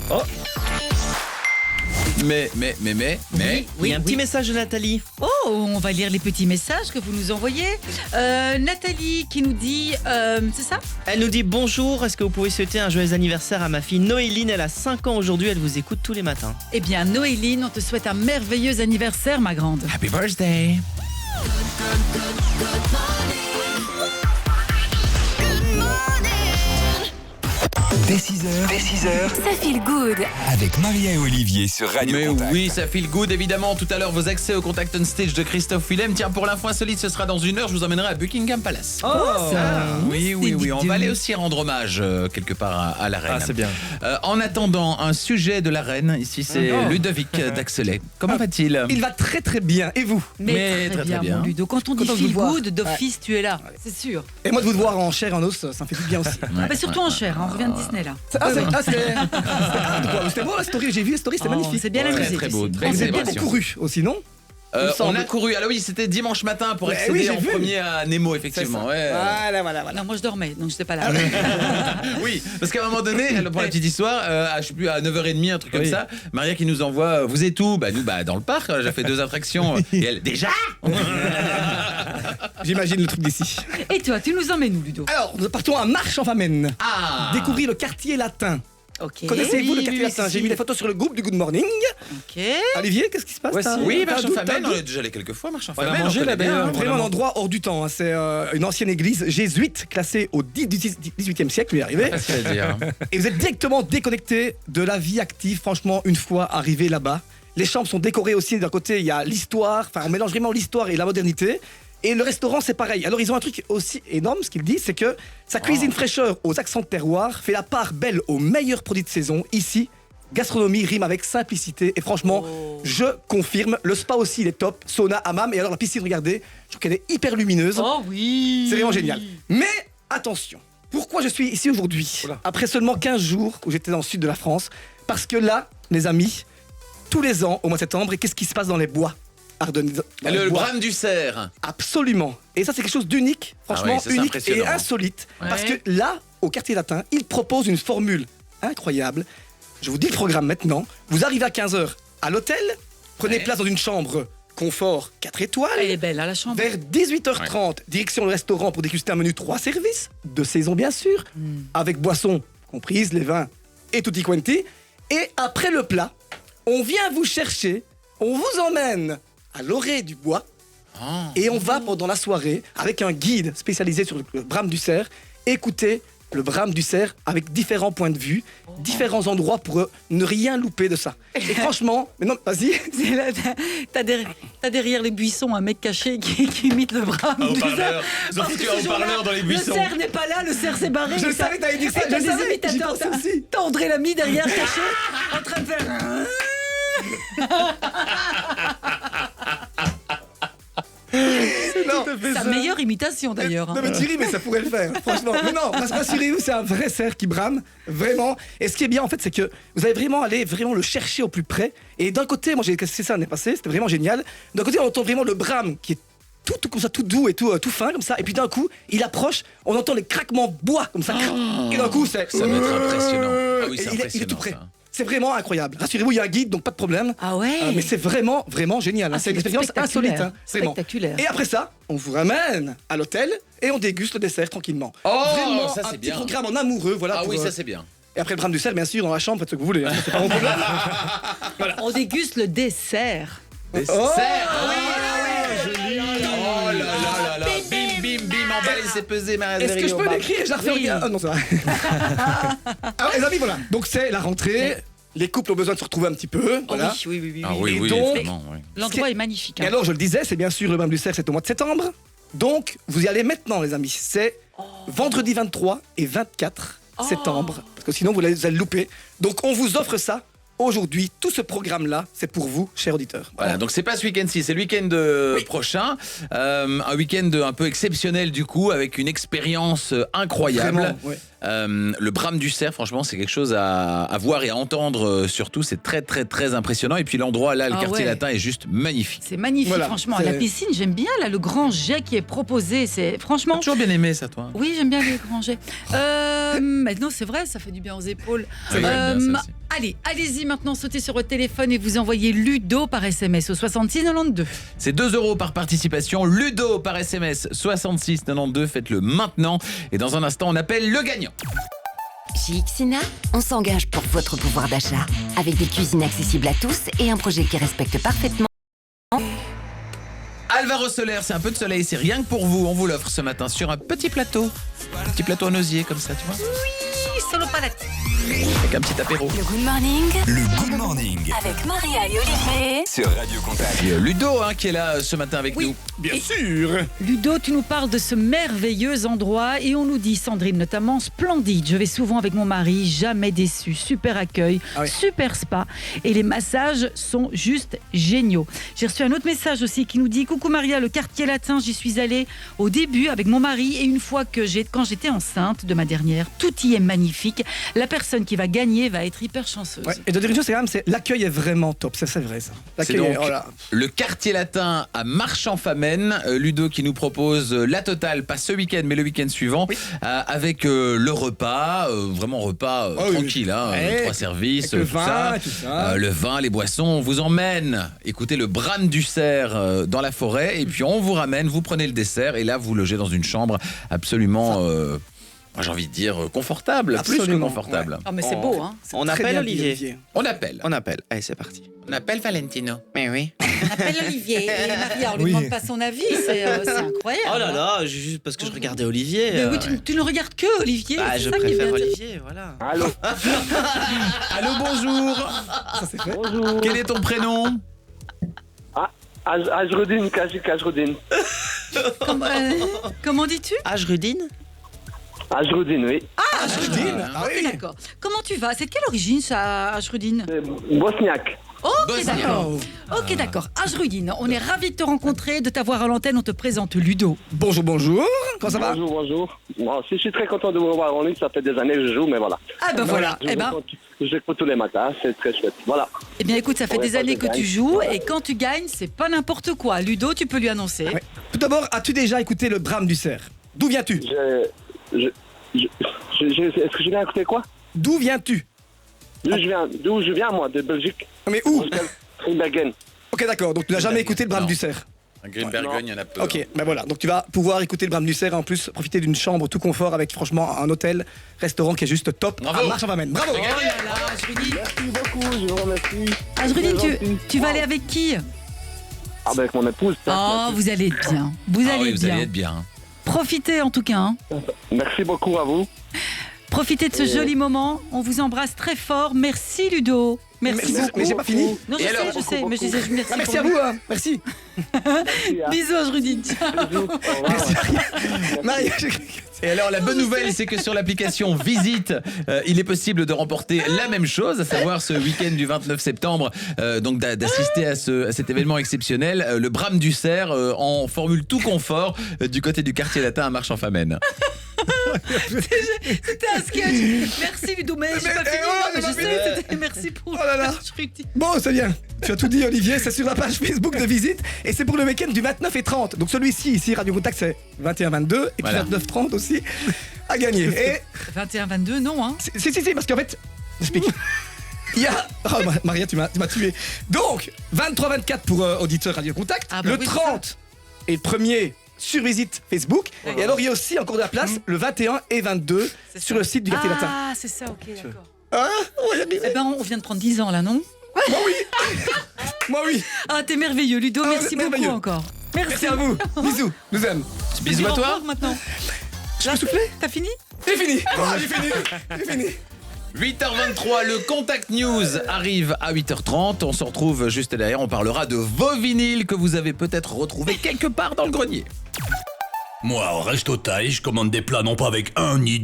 Oh. Mais. Il y a un petit message de Nathalie. Oh, on va lire les petits messages que vous nous envoyez. Nathalie qui nous dit, c'est ça ? Elle nous dit bonjour, est-ce que vous pouvez souhaiter un joyeux anniversaire à ma fille Noéline? Elle a 5 ans aujourd'hui, elle vous écoute tous les matins. Eh bien, Noéline, on te souhaite un merveilleux anniversaire, ma grande. Happy birthday. Dès 6h, Ça feel good. avec Maria et Olivier sur Radio Mais Contact. oui, ça feel good évidemment. Tout à l'heure, vos accès au Contact on Stage de Christophe Willem. Tiens, pour l'info insolite, ce sera dans 1 heure. Je vous emmènerai à Buckingham Palace. Oh, Oui. On va aller aussi rendre hommage quelque part à la reine. Ah, c'est bien. En attendant, un sujet de la reine. Ici, c'est Ludovic d'Axelet. Comment va-t-il? Il va très très bien. Et vous? Mais très, très bien. mon Ludo. Quand on dit Content de vous feel voir. good, d'office, tu es là. C'est sûr. Et moi de vous voir en chair et en os, ça me fait tout bien aussi. Bah, surtout en chair, hein, on revient de Disney là. C'était beau la story, j'ai vu la story, c'était Oh, magnifique. c'est bien Très, amusé. très beau. tu sais. Belle Vous avez beaucoup célébration. couru aussi, non? Il me On semble. a couru. Alors oui, c'était dimanche matin pour Ouais, accéder oui, j'ai en vu. premier à Nemo, effectivement. Ouais. Voilà. Non, moi je dormais, donc j'étais pas là. Oui, parce qu'à un moment donné, pour la petite histoire, je sais plus, à 9h30, un truc comme Oui. ça, Maria qui nous envoie, vous êtes où? Bah nous, dans le parc, j'ai fait 2 attractions. Et elle, déjà? J'imagine le truc d'ici. Et toi, tu nous emmènes où, Ludo? Alors, nous partons à Marche-en-Famenne. Ah. Découvrir le quartier latin. Ok. Connaissez-vous le Oui, quartier oui, latin? si. J'ai mis les photos sur le groupe du Good Morning. Ok. Olivier, qu'est-ce qui se passe? Ouais, T'as- si. Oui, t'as un Marche en doute, Famenne, t'as un on doute est déjà allé quelques fois, Marche en On a Famenne. mangé on connaît là-bas, bien, hein, Vraiment un endroit hors du temps, hein. C'est une ancienne église jésuite classée au 18e siècle, il est arrivé. Facile à dire. Et vous êtes directement déconnecté de la vie active, franchement, une fois arrivé là-bas. Les chambres sont décorées aussi, d'un côté, il y a l'histoire, enfin, on mélange vraiment l'histoire et la modernité. Et le restaurant, c'est pareil. Alors, ils ont un truc aussi énorme, ce qu'ils disent, c'est que sa cuisine fraîcheur aux accents de terroir fait la part belle aux meilleurs produits de saison. Ici, gastronomie rime avec simplicité. Et franchement, je confirme, le spa aussi, il est top. Sauna, hammam. Et alors, la piscine, regardez, je trouve qu'elle est hyper lumineuse. Oh oui. C'est vraiment génial. Mais attention, pourquoi je suis ici aujourd'hui? Après seulement 15 jours où j'étais dans le sud de la France. Parce que là, les amis, tous les ans, au mois de septembre, et qu'est-ce qui se passe dans les bois ardennais? Dans les Le bois. brame du cerf. Absolument. Et ça, c'est quelque chose d'unique, franchement, Ah oui, ça, c'est unique et impressionnant. insolite. Ouais. Parce que là, au quartier latin, ils proposent une formule incroyable. Je vous dis le programme maintenant. Vous arrivez à 15h à l'hôtel, prenez Ouais. place dans une chambre confort 4 étoiles. Elle est belle, hein, la chambre. Vers 18h30, direction le restaurant pour déguster un menu 3 services, de saison bien sûr, avec boissons comprises, les vins et tutti quanti. Et après le plat, on vient vous chercher, on vous emmène à l'orée du bois Ah. et on va pendant la soirée avec un guide spécialisé sur le brame du cerf écouter le brame du cerf avec différents points de vue, différents endroits pour ne rien louper de ça. Et franchement, mais non, vas-y. C'est là, t'as derrière les buissons un mec caché qui imite le brame du cerf. Ils ont Parce foutu que un ce jour-là, haut-parleur dans les buissons. Le cerf n'est pas là, le cerf s'est barré. Je Et savais que t'allais dire ça, et t'as je des savais, j'y imitateurs. pensais T'as aussi. t'as André Lamy derrière caché, en train de faire. Non, Sa meilleure imitation d'ailleurs. Non mais Thierry, mais ça pourrait le faire, franchement. Mais non, rassurez-vous, c'est un vrai cerf qui brame, vraiment. Et ce qui est bien en fait, c'est que vous allez vraiment aller vraiment le chercher au plus près. Et d'un côté, moi j'ai testé ça l'année passée, c'était vraiment génial. D'un côté, on entend vraiment le brame qui est tout comme ça, tout doux et tout fin comme ça. Et puis d'un coup, il approche, on entend les craquements de bois comme ça. Et d'un coup, c'est... Ça va être impressionnant. Ah oui, Et c'est il est impressionnant. tout prêt. Ça. C'est vraiment incroyable. Rassurez-vous, il y a un guide, donc pas de problème. Ah ouais. Mais c'est vraiment, vraiment génial. hein. Ah, c'est une c'est expérience spectaculaire. insolite. hein. Vraiment. Spectaculaire. Et après ça, on vous ramène à l'hôtel et on déguste le dessert tranquillement. Oh, Vraiment ça, un c'est petit bien. programme en amoureux, voilà. Ah pour, oui, ça c'est bien. Et après le brame du cerf, bien sûr, dans la chambre, faites ce que vous voulez. hein. C'est pas mon problème. On déguste le dessert. Des cerfs. Oh là là là là. Bim, bim, bim. Emballé, c'est pesé, Maria Est-ce que je peux l'écrire et je la refais Oui. Ah non, ça va. Alors les amis, voilà. Donc c'est la rentrée. Les couples ont besoin de se retrouver un petit peu. Oh Voilà. oui. Ah oui, Et oui, donc- évidemment, oui. L'endroit est magnifique. Et hein. alors, je le disais, c'est bien sûr le brame du cerf, c'est au mois de septembre. Donc, vous y allez maintenant, les amis. C'est vendredi 23 et 24 septembre. Parce que sinon, vous allez le louper. Donc, on vous offre ça aujourd'hui, tout ce programme-là, c'est pour vous, chers auditeurs. Voilà, donc c'est pas ce week-end-ci, c'est le week-end prochain. Un week-end un peu exceptionnel du coup, avec une expérience incroyable. Vraiment, ouais. Le Brame du Cerf, franchement, c'est quelque chose à voir et à entendre surtout. C'est très très très impressionnant. Et puis l'endroit là, le quartier latin est juste magnifique. C'est magnifique, Voilà, franchement. c'est- La piscine, j'aime bien là, le grand jet qui est proposé. C'est franchement. T'as toujours bien aimé ça, toi? Oui, j'aime bien les grands jets. Mais non, c'est vrai, ça fait du bien aux épaules. C'est vrai, j'aime bien ça aussi. Allez, allez-y maintenant, sautez sur votre téléphone et vous envoyez Ludo par SMS au 66 92. C'est 2 € par participation. Ludo par SMS 66 92. Faites-le maintenant. Et dans un instant, on appelle le gagnant. Chez Ixina, on s'engage pour votre pouvoir d'achat. Avec des cuisines accessibles à tous et un projet qui respecte parfaitement. Alvaro Soler, c'est un peu de soleil, c'est rien que pour vous. On vous l'offre ce matin sur un petit plateau. Un petit plateau en osier comme ça, tu vois. Solo palette. Avec un petit apéro. Le Good Morning Le Good Morning avec Maria et Olivier. sur Radio Contact. Et Ludo qui est là ce matin avec nous. Bien sûr. Ludo, tu nous parles de ce merveilleux endroit et on nous dit, Sandrine notamment, splendide. Je vais souvent avec mon mari, jamais déçu. Super accueil, Ah oui. super spa et les massages sont juste géniaux. J'ai reçu un autre message aussi qui nous dit, coucou Maria, le quartier latin, j'y suis allée au début avec mon mari et une fois quand j'étais enceinte de ma dernière, tout y est magnifique. La personne qui va gagner va être hyper chanceuse. Ouais. Et de dire une chose, c'est quand même, l'accueil est vraiment top. Ça, c'est vrai, ça. C'est L'accueil donc est- voilà. le quartier latin à Marchand-Famenne. Ludo qui nous propose la totale, pas ce week-end mais le week-end suivant, avec le repas, vraiment repas Ah oui. tranquille, hein, Ouais. 3 services, Avec le tout vin, ça. tout ça. Le vin, les boissons, on vous emmène écoutez le Brame du Cerf dans la forêt et puis on vous ramène, vous prenez le dessert et là vous logez dans une chambre absolument, moi, j'ai envie de dire confortable, plus que Absolument, confortable. Ah mais c'est beau, hein. C'est On très appelle bien Olivier. dit, On appelle. On appelle. Allez, c'est parti. On appelle Valentino. Mais oui. On appelle Olivier et Maria, on lui Oui. demande pas son avis, c'est incroyable. Oh là là, juste parce que je regardais Olivier. Mais oui, tu ne regardes que Olivier. Bah, c'est je ça qui est préfère bien. Olivier, voilà. Allô, Allô, bonjour. Ça, c'est fait. bonjour. Quel est ton prénom? Ajrudine, Kajik Ajrudine. Comment dis-tu? Ajrudine. Ajrudine, oui. Ajrudine. Ah Ok, oui. d'accord. Comment tu vas? C'est de quelle origine ça, Ajrudine? Bosniaque. Ok, Bosniaque. d'accord. Ok, d'accord. Ajrudine, on est ravis de te rencontrer, de t'avoir à l'antenne. On te présente Ludo. Bonjour, bonjour. Comment ça va? Bonjour, bonjour. Bon, si je suis très content de vous revoir en ligne, ça fait des années que je joue, mais voilà. Ah ben voilà. Je j'écoute tous les matins, c'est très chouette. Voilà. Eh bien, écoute, ça fait Ouais, des quand années je que tu gagne. joues et quand tu gagnes, c'est pas n'importe quoi. Ludo, tu peux lui annoncer. Ouais. Tout d'abord, as-tu déjà écouté le Brame du Cerf? D'où viens-tu? Est-ce que je viens écouter quoi? D'où viens-tu? D'où je viens, moi, de Belgique. Mais où? Bergen. Ok, d'accord. Donc tu n'as jamais écouté le Brame Non. du Cerf. Un Greenbergen, il y en a peu. Ok, ben voilà. Donc tu vas pouvoir écouter le Brame du Cerf et en plus profiter d'une chambre tout confort avec franchement un hôtel, restaurant qui est juste top. Bravo. À Marchand-Famenne. Bravo. Oh là là, Ajrudine. Merci beaucoup, je vous remercie. Ajrudine, C'est gentil. tu vas aller avec qui? Ah, ben avec mon épouse. Oh, vous allez être bien. Vous Ah allez oui, être vous bien. allez être bien. Profitez en tout cas. Hein. Merci beaucoup à vous. Profitez de ce joli moment. On vous embrasse très fort. Merci Ludo. Merci beaucoup. Mais j'ai pas fini. Non, Et alors, je sais, mais je disais merci. Ah, merci pour à lui. vous. Hein. Merci. Merci, hein. Bisous, Ajrudine. Bisous. Au revoir. Merci. Marie, Et alors la bonne nouvelle c'est que sur l'application Visite, il est possible de remporter la même chose, à savoir ce week-end du 29 septembre, donc d'assister à cet événement exceptionnel, le Brame du Cerf en formule tout confort du côté du quartier latin à Marchand-Famenne. C'était un sketch. Merci Ludo. Mais j'ai pas fini. oh, Non, mais j'ai je pas sais, fini. c'était merci pour. Oh là là. Ajrudine. Bon, c'est bien. Tu as tout dit, Olivier. C'est sur la page Facebook de Visite. Et c'est pour le week-end du 29 et 30. Donc celui-ci, ici, Radio Contact, c'est 21-22. Et puis Voilà. 29-30 aussi. À gagner. Et 21-22, non, hein. si, parce qu'en fait, j'explique. Il y a. Oh, Maria, tu m'as tué. Donc, 23-24 pour auditeurs Radio Contact. Ah bah le oui, 30 est le premier sur Visite Facebook. Et alors, il y a aussi encore de la place le 21 et 22 C'est sur ça. le site du quartier latin. Ah, c'est ça, ok, d'accord. Hein, on va y arriver. Eh ben, on vient de prendre 10 ans là, non? Moi, oui. Ah, t'es merveilleux, Ludo. Ah, Merci vous êtes beaucoup merveilleux. encore. Merci à vous. Bisous. Nous aime. Bisous Dis à au toi. revoir maintenant. Je peux souffler? T'as fini? C'est fini. Oh, j'ai fini. J'ai fini. 8h23, le Contact News arrive à 8h30. On se retrouve juste derrière. On parlera de vos vinyles que vous avez peut-être retrouvés quelque part dans le grenier. Moi, au resto taille, je commande des plats non pas avec un ni